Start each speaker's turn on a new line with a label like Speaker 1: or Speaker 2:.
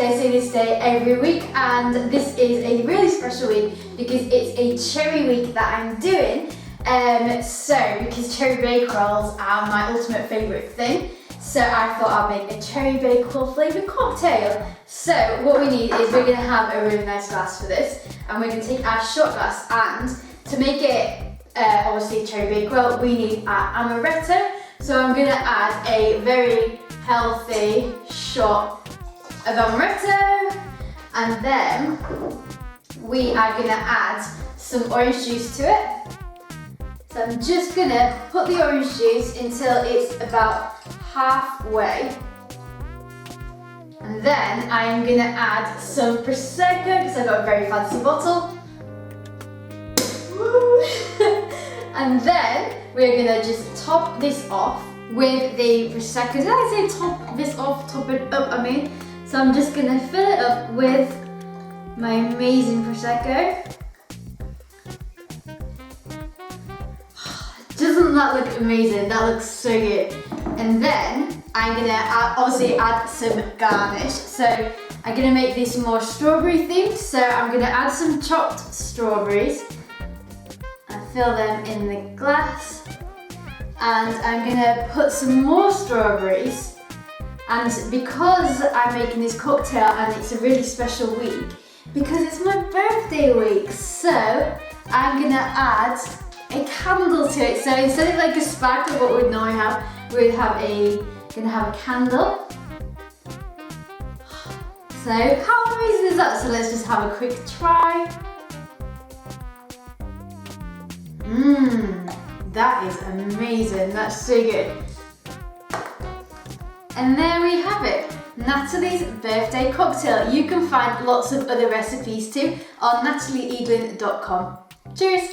Speaker 1: birthday, I say this day every week, and this is a really special week because it's a cherry week that I'm doing. Because cherry bakewells are my ultimate favourite thing, so I thought I'd make a cherry bakewell flavoured cocktail. So what we need is we're going to have a really nice glass for this, and we're going to take our shot glass, and to make it obviously cherry bakewell, we need our amaretto. So I'm going to add a very healthy shot of amaretto, and then we are going to add some orange juice to it. So I'm just going to put the orange juice until it's about halfway, and then I'm going to add some Prosecco because I've got a very fancy bottle. And then we're going to just top this off with the Prosecco. Did I say top this off, top it up, I mean? So I'm just going to fill it up with my amazing Prosecco. Doesn't that look amazing? That looks so good. And then I'm going to obviously add some garnish. So I'm going to make this more strawberry themed. So I'm going to add some chopped strawberries and fill them in the glass. And I'm going to put some more strawberries. And because I'm making this cocktail and it's a really special week, because it's my birthday week, so I'm going to add a candle to it. So instead of like a sparkler, what we'd normally have, we'd have a candle. So how amazing is that? So let's just have a quick try. That is amazing. That's so good. And there we have it, Natalie's birthday cocktail. You can find lots of other recipes too on natalieeaglen.com. Cheers!